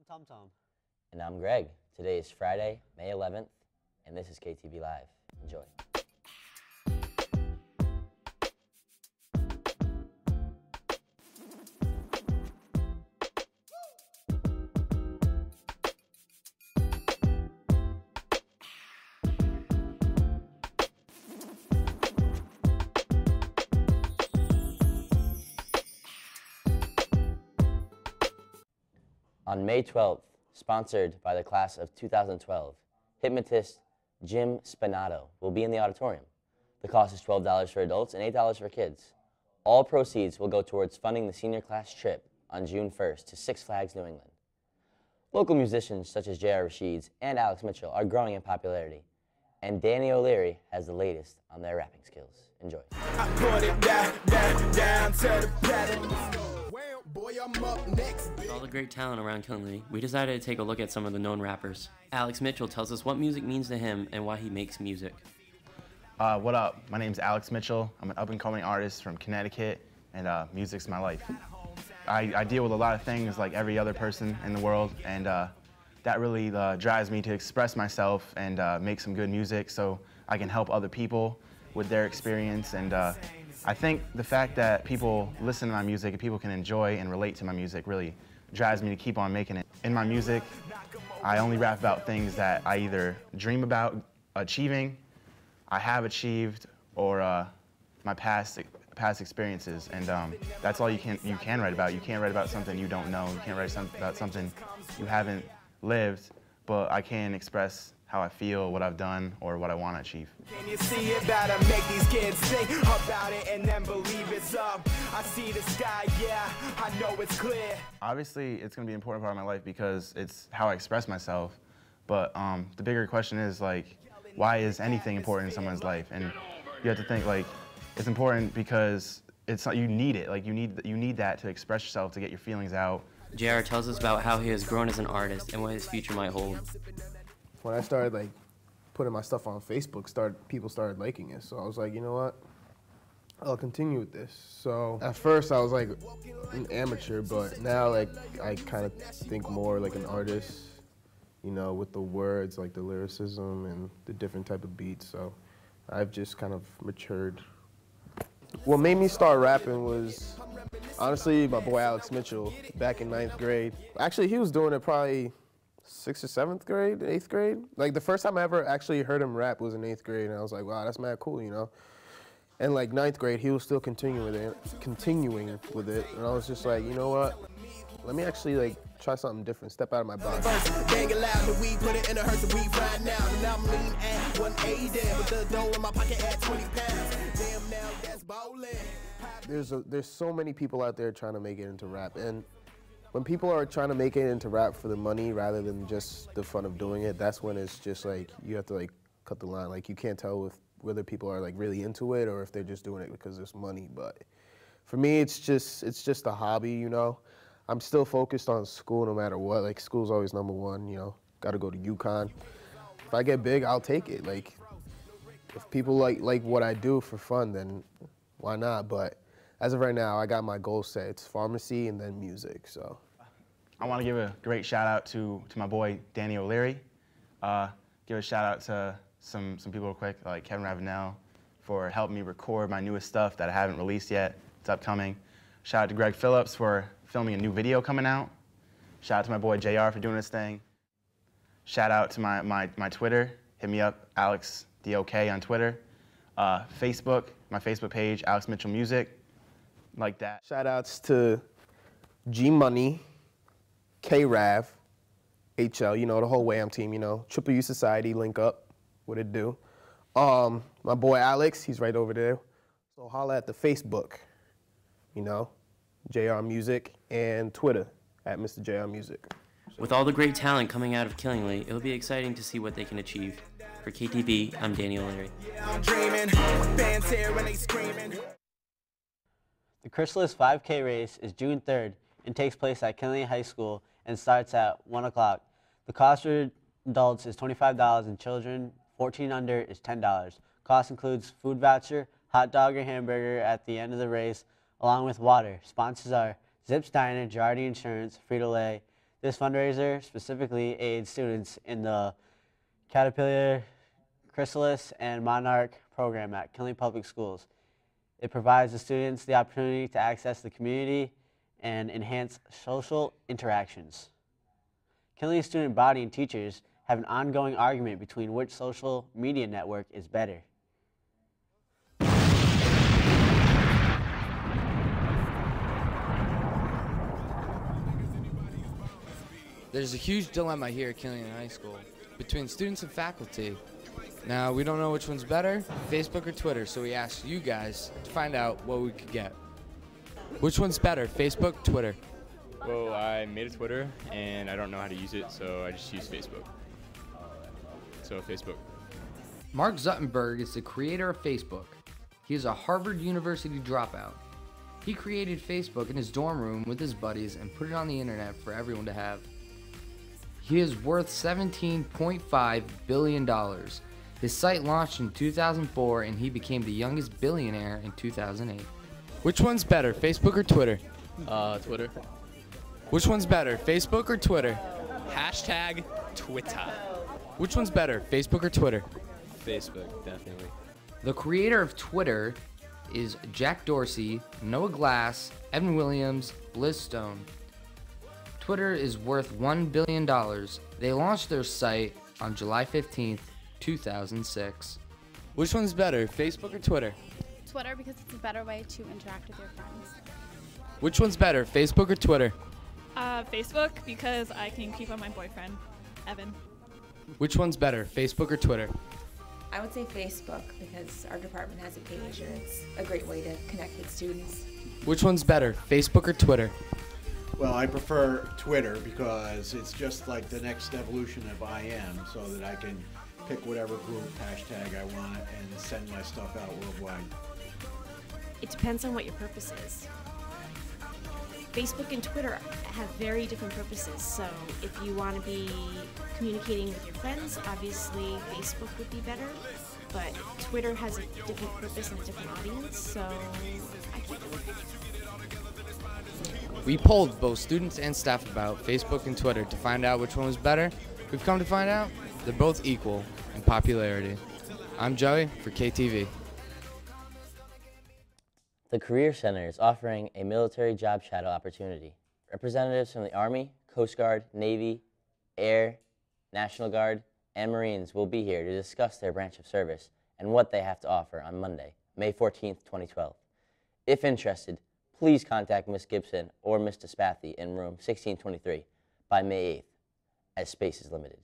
Tom Tom. And I'm Greg. Today is Friday, May 11th, and this is KTV Live. Enjoy. On May 12th, sponsored by the class of 2012, hypnotist Jim Spinato will be in the auditorium. The cost is $12 for adults and $8 for kids. All proceeds will go towards funding the senior class trip on June 1st to Six Flags New England. Local musicians such as J.R. Rasheeds and Alex Mitchell are growing in popularity, and Danny O'Leary has the latest on their rapping skills. Enjoy. I put it down to the pedal. Boy, I'm up next. With all the great talent around Killingly, we decided to take a look at some of the known rappers. Alex Mitchell tells us what music means to him and why he makes music. What up? My name's Alex Mitchell. I'm an up-and-coming artist from Connecticut, and music's my life. I deal with a lot of things like every other person in the world, and that really drives me to express myself and make some good music so I can help other people with their experience. And I think the fact that people listen to my music and people can enjoy and relate to my music really drives me to keep on making it. In my music, I only rap about things that I either dream about achieving, I have achieved, or my past experiences. And that's all you can write about. You can't write about something you don't know. You can't write about something you haven't lived, but I can express how I feel, what I've done, or what I want to achieve. Can you see it? Better make these kids think about it and then believe it's up. I see the sky, yeah, I know it's clear. Obviously, it's going to be an important part of my life because it's how I express myself. But the bigger question is, like, why is anything important in someone's life? And you have to think, like, it's important because it's not, you need it. Like, you need that to express yourself, to get your feelings out. JR tells us about how he has grown as an artist and what his future might hold. When I started like putting my stuff on Facebook, people started liking it. So I was like, you know what? I'll continue with this. So at first I was like an amateur, but now like I kind of think more like an artist, you know, with the words, like the lyricism and the different type of beats. So I've just kind of matured. What made me start rapping was honestly my boy Alex Mitchell back in 9th grade. Actually, he was doing it probably 6th or 7th grade, 8th grade. Like the first time I ever actually heard him rap was in 8th grade, and I was like, wow, that's mad cool, you know. And like 9th grade, he was still continuing with it, and I was just like, you know what? Let me actually like try something different, step out of my box. There's so many people out there trying to make it into rap, and when people are trying to make it into rap for the money rather than just the fun of doing it, that's when it's just like you have to like cut the line. Like you can't tell whether people are like really into it or if they're just doing it because there's money. But for me, it's just a hobby, you know. I'm still focused on school no matter what. Like school's always number one, you know. Got to go to UConn. If I get big, I'll take it. Like if people like what I do for fun, then why not? But as of right now, I got my goal set. It's pharmacy and then music, so. I want to give a great shout out to my boy, Danny O'Leary. Give a shout out to some people real quick, like Kevin Ravenel, for helping me record my newest stuff that I haven't released yet. It's upcoming. Shout out to Greg Phillips for filming a new video coming out. Shout out to my boy JR for doing his thing. Shout out to my Twitter. Hit me up, AlexDOK on Twitter. Facebook, my Facebook page, Alex Mitchell Music. Like that. Shout outs to G Money, K Rav, HL, you know, the whole Wham team, you know, Triple U Society, link up, what it do. My boy Alex, he's right over there. So holla at the Facebook, you know, JR Music, and Twitter at Mr. JR Music. With all the great talent coming out of Killingly, it'll be exciting to see what they can achieve. For KTV, I'm Danny O'Leary. The Chrysalis 5K race is June 3rd and takes place at Killingly High School and starts at 1 o'clock. The cost for adults is $25 and children 14 under is $10. Cost includes food voucher, hot dog or hamburger at the end of the race, along with water. Sponsors are Zips Diner, Girardi Insurance, Frito-Lay, This fundraiser specifically aids students in the Caterpillar, Chrysalis, and Monarch program at Kinley Public Schools. It provides the students the opportunity to access the community and enhance social interactions. Kinley's student body and teachers have an ongoing argument between which social media network is better. There's a huge dilemma here at Kinley High School between students and faculty. Now, we don't know which one's better, Facebook or Twitter, so we asked you guys to find out what we could get. Which one's better, Facebook, Twitter? Well, I made a Twitter, and I don't know how to use it, so I just use Facebook. So, Facebook. Mark Zuckerberg is the creator of Facebook. He is a Harvard University dropout. He created Facebook in his dorm room with his buddies and put it on the internet for everyone to have. He is worth $17.5 billion. His site launched in 2004 and he became the youngest billionaire in 2008. Which one's better, Facebook or Twitter? Twitter. Which one's better, Facebook or Twitter? Hashtag Twitter. Which one's better, Facebook or Twitter? Facebook, definitely. The creator of Twitter is Jack Dorsey, Noah Glass, Evan Williams, Bliss Stone. Twitter is worth $1 billion. They launched their site on July 15th, 2006. Which one's better, Facebook or Twitter? Twitter, because it's a better way to interact with your friends. Which one's better, Facebook or Twitter? Facebook, because I can keep on my boyfriend, Evan. Which one's better, Facebook or Twitter? I would say Facebook, because our department has a page and it's a great way to connect with students. Which one's better, Facebook or Twitter? Well, I prefer Twitter because it's just like the next evolution of IM, so that I can pick whatever group hashtag I want and send my stuff out worldwide. It depends on what your purpose is. Facebook and Twitter have very different purposes, so if you want to be communicating with your friends, obviously Facebook would be better, but Twitter has a different purpose and a different audience, so I can't really pick. We polled both students and staff about Facebook and Twitter to find out which one was better. We've come to find out they're both equal in popularity. I'm Joey for KTV. The Career Center is offering a military job shadow opportunity. Representatives from the Army, Coast Guard, Navy, Air, National Guard, and Marines will be here to discuss their branch of service and what they have to offer on Monday, May 14th, 2012. If interested, please contact Ms. Gibson or Mr. Spathi in room 1623 by May 8th, as space is limited.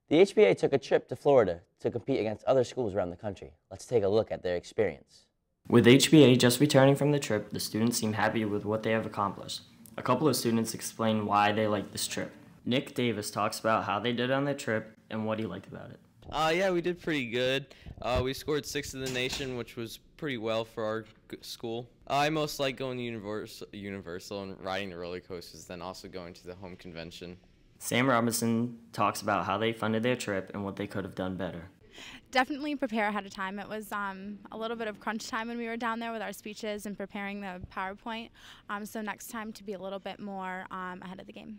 The HBA took a trip to Florida to compete against other schools around the country. Let's take a look at their experience. With HBA just returning from the trip, the students seem happy with what they have accomplished. A couple of students explain why they like this trip. Nick Davis talks about how they did on the trip and what he liked about it. Yeah, we did pretty good. We scored 6th in the nation, which was pretty well for our school. I most like going to Universal and riding the roller coasters, then also going to the home convention. Sam Robinson talks about how they funded their trip and what they could have done better. Definitely prepare ahead of time. It was a little bit of crunch time when we were down there with our speeches and preparing the PowerPoint. So next time to be a little bit more ahead of the game.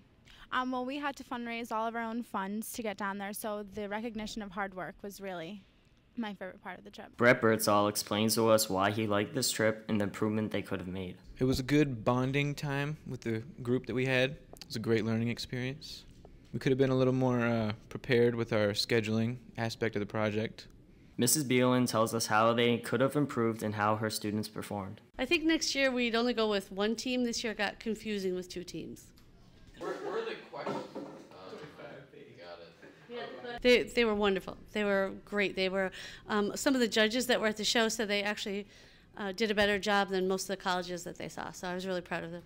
Well, we had to fundraise all of our own funds to get down there, so the recognition of hard work was really my favorite part of the trip. Brett Birdsall explains to us why he liked this trip and the improvement they could have made. It was a good bonding time with the group that we had. It was a great learning experience. We could have been a little more prepared with our scheduling aspect of the project. Mrs. Beelin tells us how they could have improved and how her students performed. I think next year we'd only go with one team. This year it got confusing with 2 teams. Where are the questions? Got it. They were wonderful. They were great. They were some of the judges that were at the show said they actually did a better job than most of the colleges that they saw. So I was really proud of them.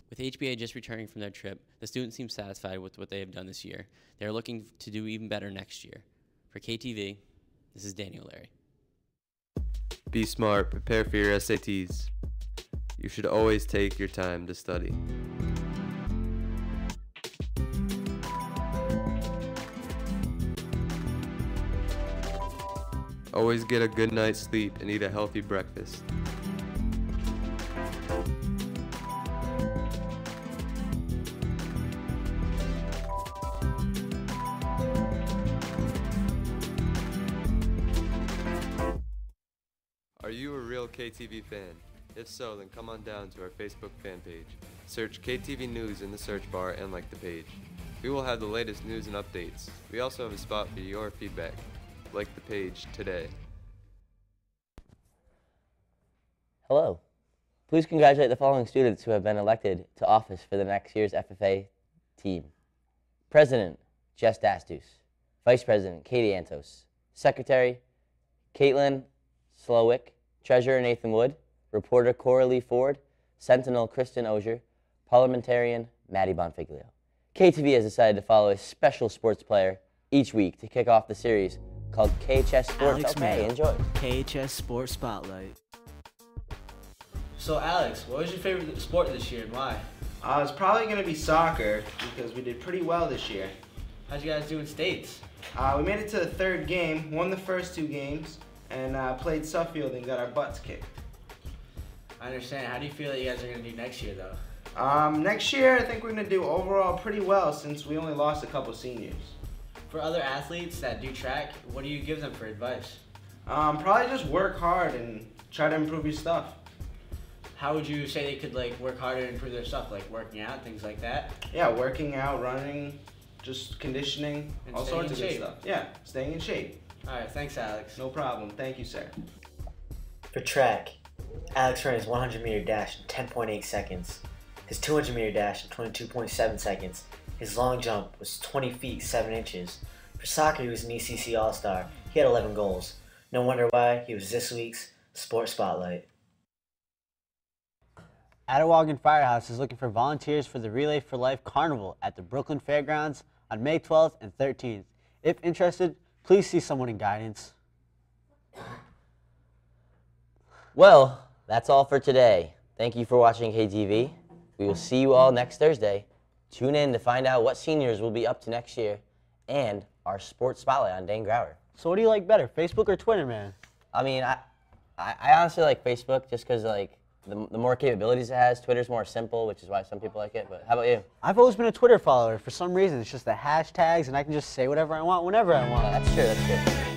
With HBA just returning from their trip, the students seem satisfied with what they have done this year. They're looking to do even better next year. For KTV, this is Daniel Larry. Be smart, prepare for your SATs. You should always take your time to study. Always get a good night's sleep and eat a healthy breakfast. you a real KTV fan? If so, then come on down to our Facebook fan page. Search KTV News in the search bar and like the page. We will have the latest news and updates. We also have a spot for your feedback. Like the page today. Hello. Please congratulate the following students who have been elected to office for the next year's FFA team. President, Jess Dastus. Vice President, Katie Antos. Secretary, Caitlin Slowick. Treasurer, Nathan Wood. Reporter, Coralie Ford. Sentinel, Kristen Osier. Parliamentarian, Maddie Bonfiglio. KTV has decided to follow a special sports player each week to kick off the series called KHS Sports. Enjoy. KHS Sports Spotlight. So Alex, what was your favorite sport this year and why? It's probably going to be soccer because we did pretty well this year. How'd you guys do in states? We made it to the third game, won the first 2 games, and played Suffield and got our butts kicked. I understand. How do you feel that you guys are going to do next year, though? Next year, I think we're going to do overall pretty well since we only lost a couple seniors. For other athletes that do track, what do you give them for advice? Probably just work hard and try to improve your stuff. How would you say they could work harder and improve their stuff, like working out, things like that? Yeah, working out, running, just conditioning, And all staying sorts of in good shape. stuff. Yeah, staying in shape. All right, thanks, Alex. No problem. Thank you, sir. For track, Alex ran his 100-meter dash in 10.8 seconds, his 200-meter dash in 22.7 seconds, his long jump was 20 feet 7 inches. For soccer, he was an ECC All-Star. He had 11 goals. No wonder why he was this week's Sports Spotlight. Attawagan Firehouse is looking for volunteers for the Relay for Life Carnival at the Brooklyn Fairgrounds on May 12th and 13th. If interested, please see someone in guidance. Well, that's all for today. Thank you for watching KTV. We will see you all next Thursday. Tune in to find out what seniors will be up to next year and our sports spotlight on Dane Grauer. So what do you like better, Facebook or Twitter, man? I mean, I honestly like Facebook just because the more capabilities it has. Twitter's more simple, which is why some people like it. But how about you? I've always been a Twitter follower. For some reason, it's just the hashtags, and I can just say whatever I want whenever I want. That's true.